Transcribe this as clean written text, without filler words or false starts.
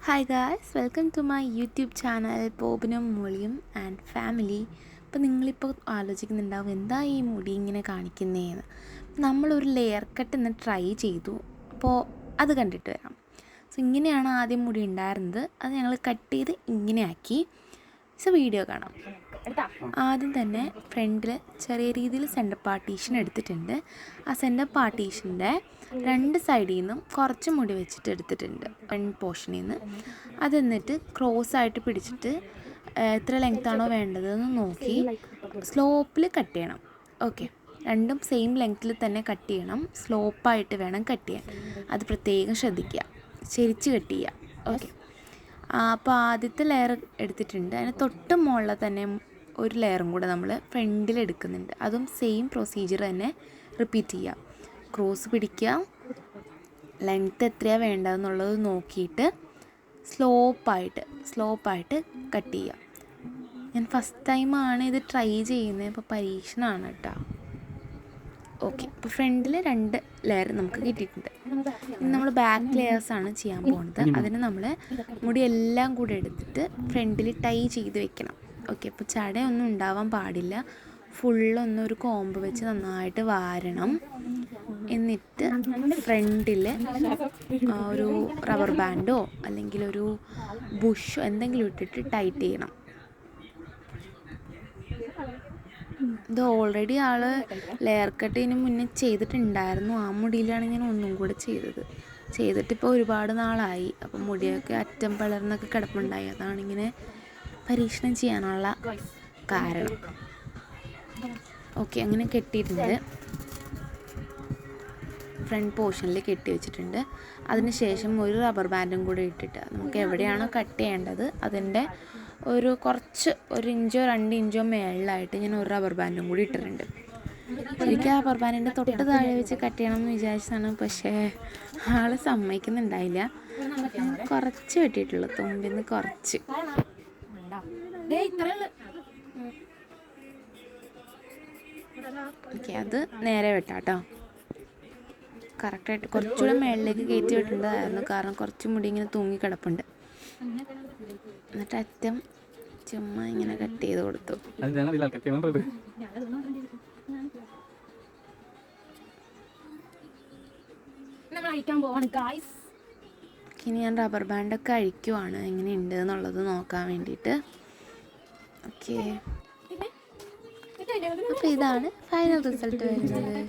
Hi guys, welcome to my YouTube channel ബോബനും മോളിയും and family. ഇപ്പോൾ നിങ്ങളിപ്പോൾ ആലോചിക്കുന്നുണ്ടാവും എന്താ ഈ മുടി ഇങ്ങനെ കാണിക്കുന്നതെന്ന്. നമ്മളൊരു ലെയർ കട്ട് ഇന്ന് ട്രൈ ചെയ്തു. അപ്പോൾ അത് കണ്ടിട്ട് വരാം. സോ ഇങ്ങനെയാണ് ആദ്യം മുടി ഉണ്ടായിരുന്നത്. അത് ഞങ്ങൾ കട്ട് ചെയ്ത് ഇങ്ങനെ ആക്കി. സോ വീഡിയോ കാണാം. ആദ്യം തന്നെ ഫ്രണ്ടിൽ ചെറിയ രീതിയിൽ സെൻറ്റർ പാർട്ടീഷൻ എടുത്തിട്ടുണ്ട്. ആ സെൻറ്റർ പാർട്ടീഷൻ്റെ രണ്ട് സൈഡിൽ നിന്നും കുറച്ച് മുടി വെച്ചിട്ട് എടുത്തിട്ടുണ്ട്, ഫ്രണ്ട് പോർഷനിൽ നിന്ന്. അത് എന്നിട്ട് ക്രോസ് ആയിട്ട് പിടിച്ചിട്ട് എത്ര ലെങ്ത്താണോ വേണ്ടതെന്ന് നോക്കി സ്ലോപ്പിൽ കട്ട് ചെയ്യണം. ഓക്കെ, രണ്ടും സെയിം ലെങ്ത്തിൽ തന്നെ കട്ട് ചെയ്യണം. സ്ലോപ്പായിട്ട് വേണം കട്ട് ചെയ്യാൻ. അത് പ്രത്യേകം ശ്രദ്ധിക്കുക. ചെരിച്ച് കട്ട് ചെയ്യുക. ഓക്കെ, അപ്പോൾ ആദ്യത്തെ ലെയർ എടുത്തിട്ടുണ്ട്. അതിന് തൊട്ട് മുകളിൽ തന്നെ ഒരു ലെയറും കൂടെ നമ്മൾ ഫ്രണ്ടിൽ എടുക്കുന്നുണ്ട്. അതും സെയിം പ്രൊസീജിയർ തന്നെ റിപ്പീറ്റ് ചെയ്യുക. ക്രോസ് പിടിക്കുക, ലെങ്ത്ത് എത്രയാണ് വേണ്ടതെന്നുള്ളത് നോക്കിയിട്ട് സ്ലോപ്പായിട്ട് കട്ട് ചെയ്യുക. ഞാൻ ഫസ്റ്റ് ടൈമാണ് ഇത് ട്രൈ ചെയ്യുന്നത്, ഇപ്പോൾ പരീക്ഷണമാണ് കേട്ടോ. ഓക്കെ, ഇപ്പോൾ ഫ്രണ്ടിൽ രണ്ട് ലെയർ നമുക്ക് കിട്ടിയിട്ടുണ്ട്. ഇനി നമ്മൾ ബാക്ക് ലെയേഴ്സാണ് ചെയ്യാൻ പോകുന്നത്. അതിന് നമ്മൾ മുടിയെല്ലാം കൂടെ എടുത്തിട്ട് ഫ്രണ്ടിൽ ടൈ ചെയ്ത് വെക്കണം. ഓക്കെ, അപ്പോൾ ചടയൊന്നും ഉണ്ടാവാൻ പാടില്ല. ഫുള്ളൊന്നും ഒരു കോമ്പ് വെച്ച് നന്നായിട്ട് വാരണം. എന്നിട്ട് ഫ്രണ്ടിൽ ഒരു റബ്ബർ ബാൻഡോ അല്ലെങ്കിൽ ഒരു ബുഷോ എന്തെങ്കിലും ഇട്ടിട്ട് ടൈറ്റ് ചെയ്യണം. ഇത് ഓൾറെഡി ആൾ ലെയർ കട്ടിന് മുന്നേ ചെയ്തിട്ടുണ്ടായിരുന്നു. ആ മുടിയിലാണ് ഞാൻ ഒന്നും കൂടെ ചെയ്തിട്ടിപ്പോൾ ഒരുപാട് നാളായി. അപ്പം മുടിയൊക്കെ അറ്റം പളർന്നൊക്കെ കിടപ്പുണ്ടായി. അതാണിങ്ങനെ പരീക്ഷണം ചെയ്യാനുള്ള കാരണം. ഓക്കെ, അങ്ങനെ കെട്ടിയിട്ടുണ്ട്. ഫ്രണ്ട് പോർഷനിൽ കെട്ടി വെച്ചിട്ടുണ്ട്. അതിന് ശേഷം ഒരു റബ്ബർ ബാൻഡും കൂടെ ഇട്ടിട്ട് നമുക്ക് എവിടെയാണോ കട്ട് ചെയ്യേണ്ടത് അതിൻ്റെ കുറച്ച് 1 ഇഞ്ചോ 2 ഇഞ്ചോ മേളിലായിട്ട് ഞാൻ ഒരു റബ്ബർ ബാൻഡും കൂടി ഇട്ടിട്ടുണ്ട്. ശരിക്കും റബ്ബർ ബാൻഡിൻ്റെ തൊട്ട് താഴെ വെച്ച് കട്ട് ചെയ്യണം എന്ന് വിചാരിച്ചതാണ്, പക്ഷേ ആൾ സമ്മതിക്കുന്നുണ്ടായില്ല. കുറച്ച് വെട്ടിയിട്ടുള്ളൂ, തുമ്പിന്ന് കുറച്ച്. ഓക്കെ, അത് നേരെ വെട്ടാട്ടോ. കറക്റ്റായിട്ട് കുറച്ചുകൂടെ മേളിലേക്ക് കയറ്റി വെട്ടേണ്ടതായിരുന്നു, കാരണം കുറച്ച് മുടി ഇങ്ങനെ തൂങ്ങി കിടപ്പുണ്ട്. എന്നിട്ട് അറ്റം ചുമ്മാ ഇങ്ങനെ കട്ട് ചെയ്ത് കൊടുത്തു. ഇനി ഞാൻ റബ്ബർ ബാൻഡൊക്കെ അഴിക്കുവാണ്, എങ്ങനെയുണ്ട് എന്നുള്ളത് നോക്കാൻ വേണ്ടിയിട്ട്. ഓക്കെ, അപ്പോൾ ഇതാണ് ഫൈനൽ റിസൾട്ട് വരുന്നത്.